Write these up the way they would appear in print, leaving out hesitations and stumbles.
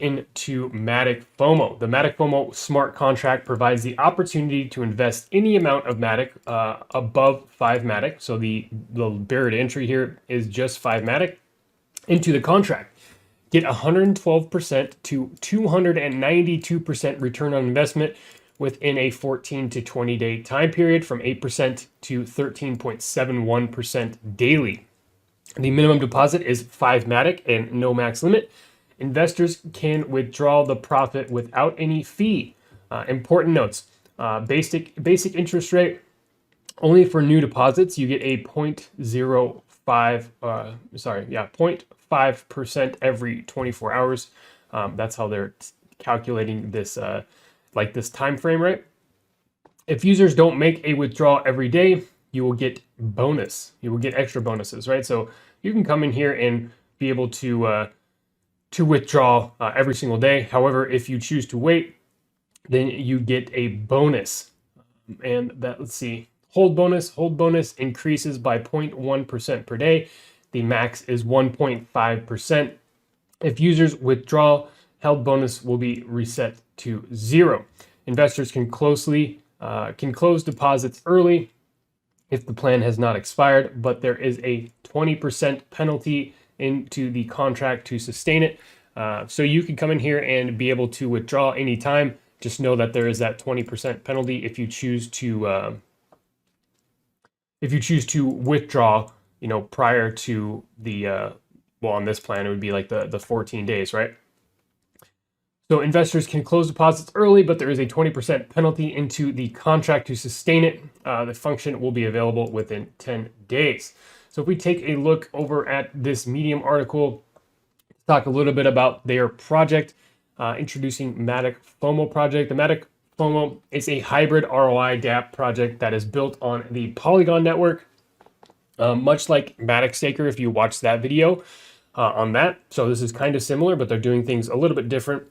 into MATIC FOMO. The MATIC FOMO smart contract provides the opportunity to invest any amount of MATIC above 5 MATIC. So the barrier to entry here is just 5 MATIC into the contract. Get 112% to 292% return on investment within a 14 to 20 day time period, from 8% to 13.71% daily. The minimum deposit is 5 MATIC and no max limit. Investors can withdraw the profit without any fee. Important notes: basic interest rate only for new deposits. You get a 0.5% every 24 hours. That's how they're calculating this, like this time frame, right? If users don't make a withdrawal every day, you will get bonus. You will get extra bonuses, right? So you can come in here and be able to withdraw every single day. However, if you choose to wait, then you get a bonus. And that, let's see, hold bonus increases by 0.1% per day. The max is 1.5%. If users withdraw, held bonus will be reset to 0. Investors can close deposits early if the plan has not expired, but there is a 20% penalty into the contract to sustain it. So you can come in here and be able to withdraw anytime. Just know that there is that 20% penalty if you choose to withdraw, prior to the on this plan it would be like the 14 days, right? So investors can close deposits early, but there is a 20% penalty into the contract to sustain it. The function will be available within 10 days. So if we take a look over at this Medium article, talk a little bit about their project, introducing MATIC FOMO project. The MATIC FOMO is a hybrid ROI DApp project that is built on the Polygon network, much like maticstaker, if you watch that video on that. So this is kind of similar, but they're doing things a little bit different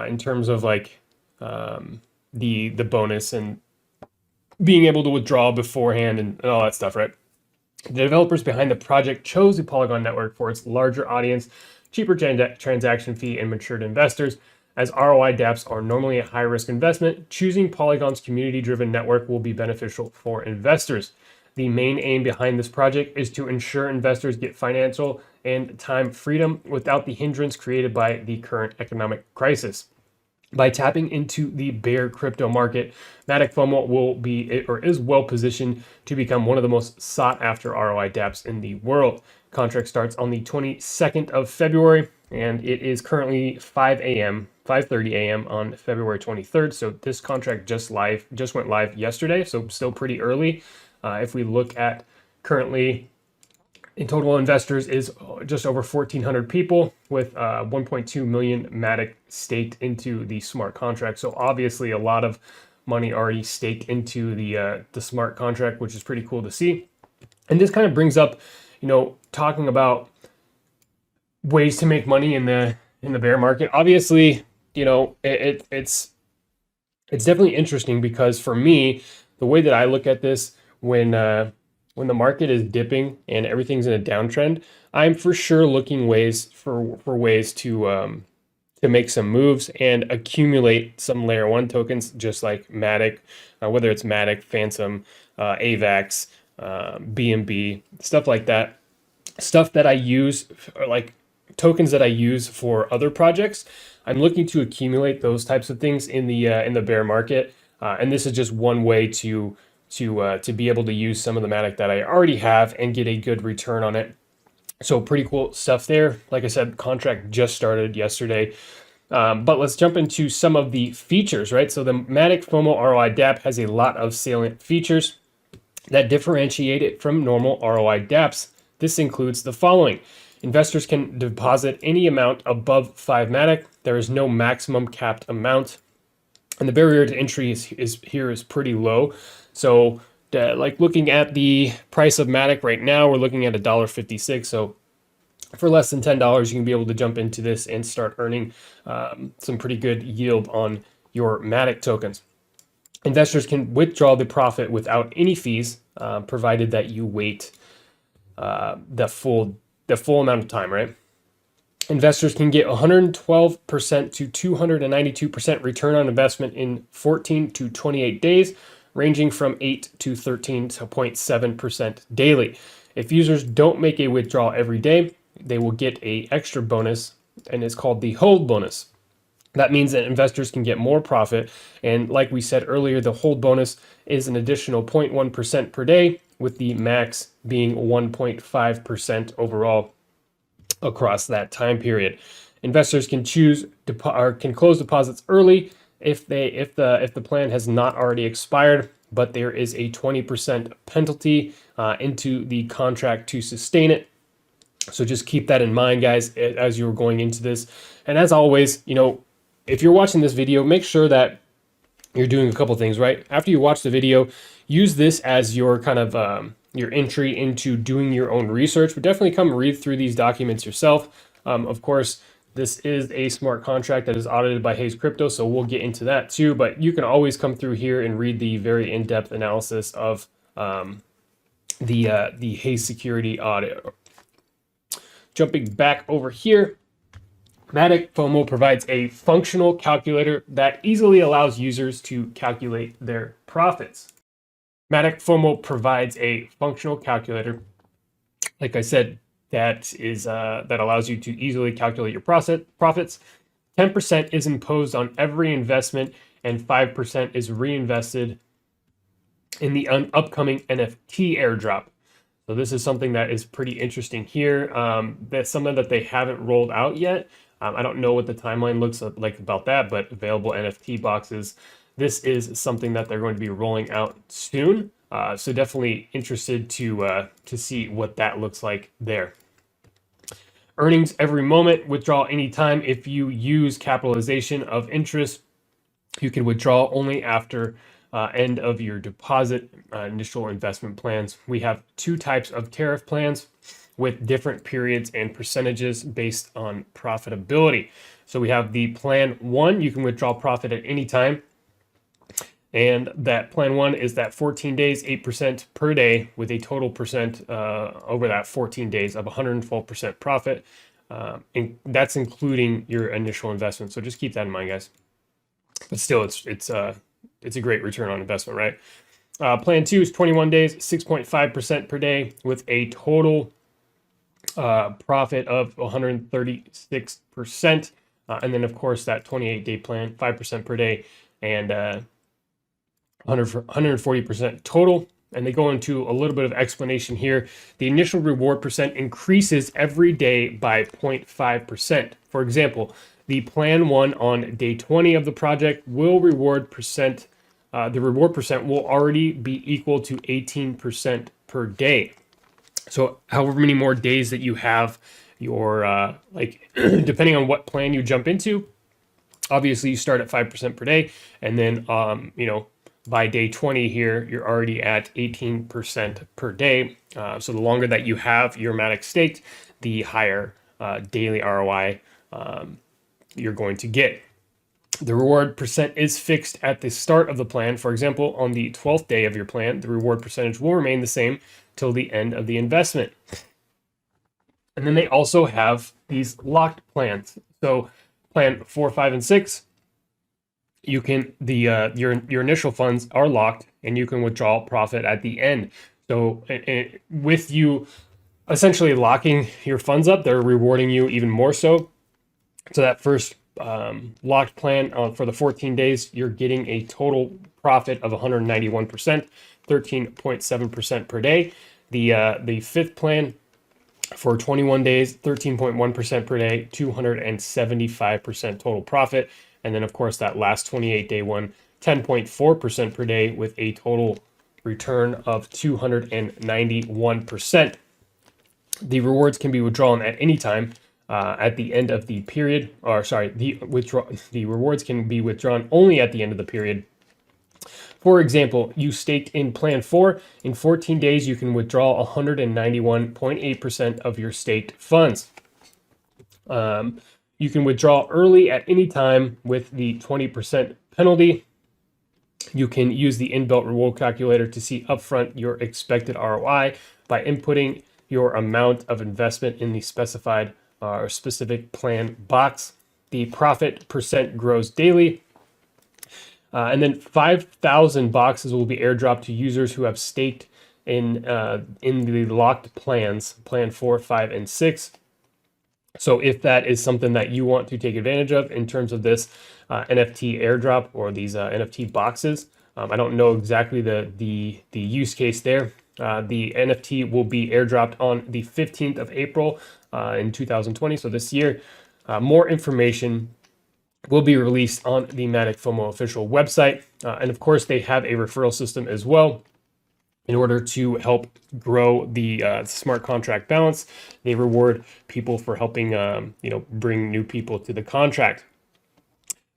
in terms of like the bonus and being able to withdraw beforehand and all that stuff, right? The developers behind the project chose the Polygon network for its larger audience, cheaper transaction fee, and matured investors. As ROI dApps are normally a high-risk investment, choosing Polygon's community-driven network will be beneficial for investors. The main aim behind this project is to ensure investors get financial and time freedom without the hindrance created by the current economic crisis. By tapping into the bear crypto market, MATIC FOMO will be, or is well positioned to become one of the most sought after ROI dApps in the world. Contract starts on the 22nd of February, and it is currently 5:30 a.m. on February 23rd. So this contract just went live yesterday, so still pretty early. If we look at currently, in total investors is just over 1,400 people with 1.2 million MATIC staked into the smart contract. So obviously a lot of money already staked into the smart contract, which is pretty cool to see. And this kind of brings up, talking about ways to make money in the bear market. Obviously, it's definitely interesting because for me, the way that I look at this, when the market is dipping and everything's in a downtrend, I'm for sure looking for ways to make some moves and accumulate some layer 1 tokens, just like MATIC, whether it's MATIC, Phantom, AVAX, BNB, stuff like that. Stuff that I use, or like tokens that I use for other projects. I'm looking to accumulate those types of things in the bear market, and this is just one way to be able to use some of the MATIC that I already have and get a good return on it. So pretty cool stuff there. Like I said, contract just started yesterday. But let's jump into some of the features, right? So the MATIC FOMO ROI dApp has a lot of salient features that differentiate it from normal ROI dApps. This includes the following. Investors can deposit any amount above 5 MATIC. There is no maximum capped amount. And the barrier to entry is pretty low. So like looking at the price of MATIC right now, we're looking at $1.56. So for less than $10, you can be able to jump into this and start earning some pretty good yield on your MATIC tokens. Investors can withdraw the profit without any fees, provided that you wait the full amount of time, right? Investors can get 112% to 292% return on investment in 14 to 28 days, ranging from 8 to 13.7% daily. If users don't make a withdrawal every day, they will get an extra bonus, and it's called the hold bonus. That means that investors can get more profit. And like we said earlier, the hold bonus is an additional 0.1% per day, with the max being 1.5% overall across that time period. Investors can choose or can close deposits early if the plan has not already expired, but there is a 20% penalty into the contract to sustain it. So just keep that in mind, guys, as you're going into this. And as always, if you're watching this video, make sure that you're doing a couple things, right? After you watch the video, use this as your kind of your entry into doing your own research, but definitely come read through these documents yourself. Of course, this is a smart contract that is audited by Hayes Crypto, so we'll get into that too, but you can always come through here and read the very in-depth analysis of the Hayes security audit. Jumping back over here, MATIC FOMO provides a functional calculator that easily allows users to calculate their profits. MATIC FOMO provides a functional calculator, like I said, that allows you to easily calculate your profits. 10% is imposed on every investment, and 5% is reinvested in the upcoming NFT airdrop. So this is something that is pretty interesting here. That's something that they haven't rolled out yet. I don't know what the timeline looks like about that, but available NFT boxes. This is something that they're going to be rolling out soon. So definitely interested to see what that looks like there. Earnings every moment, withdraw anytime. If you use capitalization of interest, you can withdraw only after end of your deposit initial investment plans. We have two types of tariff plans with different periods and percentages based on profitability. So we have the plan 1, you can withdraw profit at any time. And that plan 1 is that 14 days, 8% per day, with a total percent over that 14 days of 112% profit. And that's including your initial investment. So just keep that in mind, guys. But still, it's a great return on investment, right? Plan 2 is 21 days, 6.5% per day, with a total profit of 136%. And then, of course, that 28-day plan, 5% per day, and 140% total. And they go into a little bit of explanation here. The initial reward percent increases every day by 0.5%. For example, the plan 1 on day 20 of the project will reward percent. The reward percent will already be equal to 18% per day. So however many more days that you have your, depending on what plan you jump into, obviously you start at 5% per day. And then, by day 20 here, you're already at 18% per day. So the longer that you have your MATIC staked, the higher daily ROI you're going to get. The reward percent is fixed at the start of the plan. For example, on the 12th day of your plan, the reward percentage will remain the same till the end of the investment. And then they also have these locked plans. So plan 4, 5, and 6, you can your initial funds are locked, and you can withdraw profit at the end. So with you essentially locking your funds up, they're rewarding you even more so. So that first locked plan for the 14 days, you're getting a total profit of 191%, 13.7% per day. The fifth plan for 21 days, 13.1% per day, 275% total profit. And then, of course, that last 28-day one, 10.4% per day, with a total return of 291%. The rewards can be withdrawn at any time at the end of the period. Or sorry, the rewards can be withdrawn only at the end of the period. For example, you staked in plan 4. In 14 days, you can withdraw 191.8% of your staked funds. You can withdraw early at any time with the 20% penalty. You can use the inbuilt reward calculator to see upfront your expected ROI by inputting your amount of investment in the specified or specific plan box. The profit percent grows daily. And then 5,000 boxes will be airdropped to users who have staked in the locked plans, plan 4, 5, and 6. So if that is something that you want to take advantage of in terms of this NFT airdrop or these NFT boxes, I don't know exactly the use case there. The NFT will be airdropped on the 15th of April in 2020, so this year. More information will be released on the MATIC FOMO official website. And of course, they have a referral system as well. In order to help grow the smart contract balance, they reward people for helping bring new people to the contract.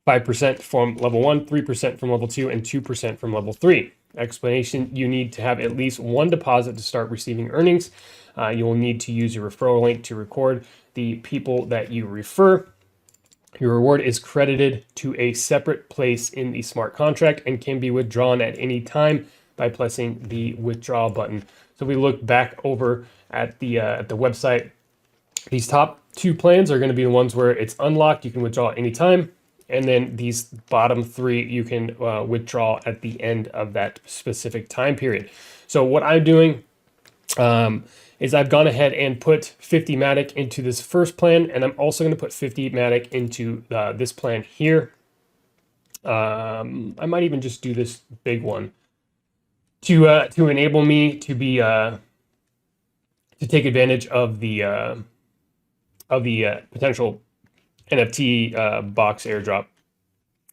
5% from level 1, 3% from level 2, and 2% from level 3. Explanation: you need to have at least one deposit to start receiving earnings. You will need to use your referral link to record the people that you refer. Your reward is credited to a separate place in the smart contract and can be withdrawn at any time by pressing the withdraw button. So we look back over at the website. These top two plans are going to be the ones where it's unlocked. You can withdraw at any time. And then these bottom three, you can withdraw at the end of that specific time period. So what I'm doing is I've gone ahead and put 50 MATIC into this first plan, and I'm also going to put 50 MATIC into this plan here. I might even just do this big one to enable me to be to take advantage of the potential NFT box airdrop.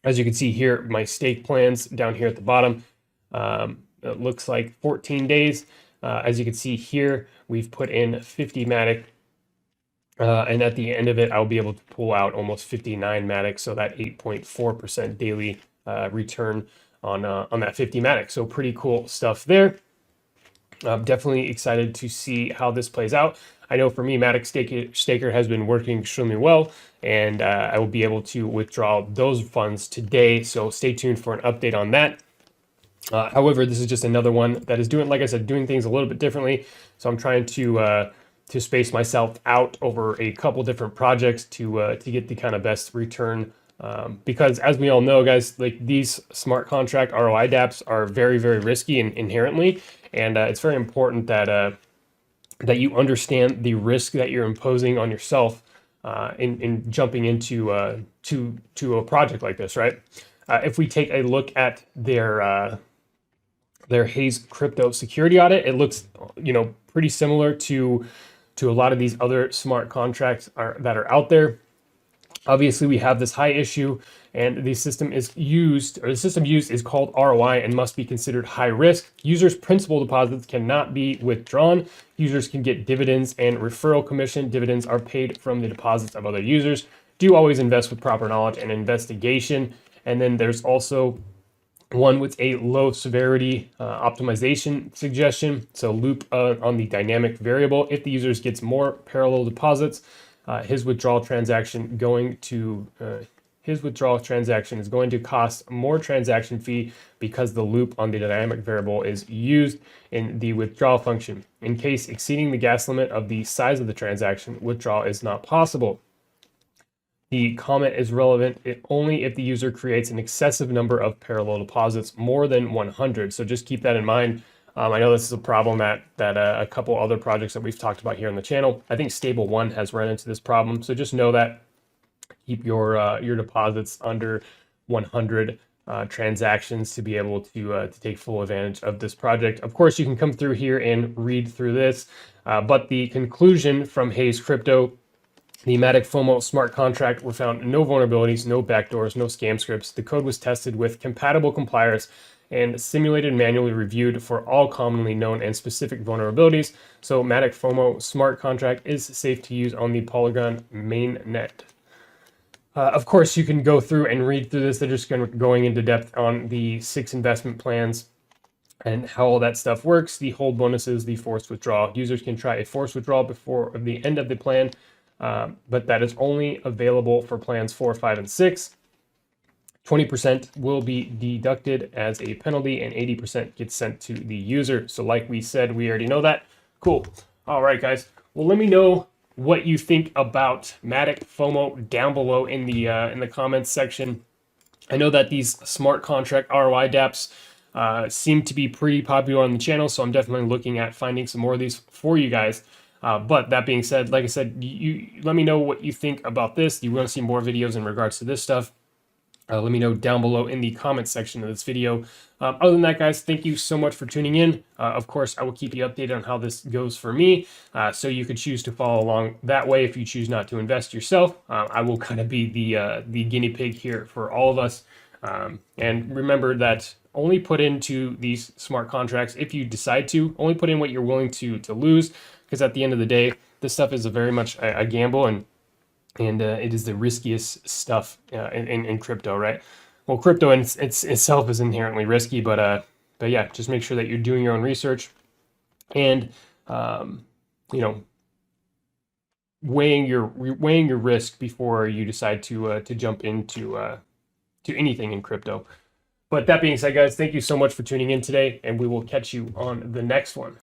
As you can see here, my stake plans down here at the bottom. It looks like 14 days. As you can see here, we've put in 50 MATIC, and at the end of it, I'll be able to pull out almost 59 MATIC, so that 8.4% daily return on that 50 MATIC. So pretty cool stuff there. I'm definitely excited to see how this plays out. I know for me, MATIC Staker has been working extremely well, and I will be able to withdraw those funds today. So stay tuned for an update on that. However, this is just another one that is doing, like I said, doing things a little bit differently. So I'm trying to space myself out over a couple different projects to get the kind of best return. Because as we all know, guys, like these smart contract ROI dApps are very, very risky inherently, and it's very important that that you understand the risk that you're imposing on yourself in jumping into to a project like this, right? If we take a look at their Haze crypto security audit, it looks, pretty similar to a lot of these other smart contracts that are out there. Obviously, we have this high issue, and the system used is called ROI and must be considered high risk. Users' principal deposits cannot be withdrawn. Users can get dividends and referral commission. Dividends are paid from the deposits of other users. Do always invest with proper knowledge and investigation. And then there's also one with a low severity optimization suggestion. So loop on the dynamic variable. If the user gets more parallel deposits, his withdrawal transaction is going to cost more transaction fee because the loop on the dynamic variable is used in the withdrawal function. In case exceeding the gas limit of the size of the transaction, withdrawal is not possible. The comment is relevant only if the user creates an excessive number of parallel deposits, more than 100. So just keep that in mind. I know this is a problem that a couple other projects that we've talked about here on the channel. I think Stable One has run into this problem. So just know that keep your deposits under 100 transactions to be able to take full advantage of this project. Of course, you can come through here and read through this, but the conclusion from Haze Crypto, the MATIC FOMO smart contract were found no vulnerabilities, no backdoors, no scam scripts. The code was tested with compatible compliers and simulated manually reviewed for all commonly known and specific vulnerabilities. So MATIC FOMO smart contract is safe to use on the Polygon mainnet. Of course, you can go through and read through this. They're just going into depth on the 6 investment plans and how all that stuff works. The hold bonuses, the forced withdrawal. Users can try a forced withdrawal before the end of the plan, but that is only available for plans 4, 5, and 6. 20% will be deducted as a penalty and 80% gets sent to the user. So like we said, we already know that. Cool. All right, guys. Well, let me know what you think about MATIC FOMO down below in the comments section. I know that these smart contract ROI dApps seem to be pretty popular on the channel, so I'm definitely looking at finding some more of these for you guys. But that being said, like I said, you let me know what you think about this. You want to see more videos in regards to this stuff. Let me know down below in the comments section of this video. Other than that, guys, thank you so much for tuning in. Of course, I will keep you updated on how this goes for me, so you could choose to follow along that way if you choose not to invest yourself. I will kind of be the guinea pig here for all of us. And remember that only put into these smart contracts if you decide to. Only put in what you're willing to lose, because at the end of the day, this stuff is very much a gamble, and it is the riskiest stuff in crypto, right? Well, crypto in itself is inherently risky, but yeah, just make sure that you're doing your own research and you know, weighing your risk before you decide to jump into to anything in crypto. But that being said, guys, thank you so much for tuning in today, and we will catch you on the next one.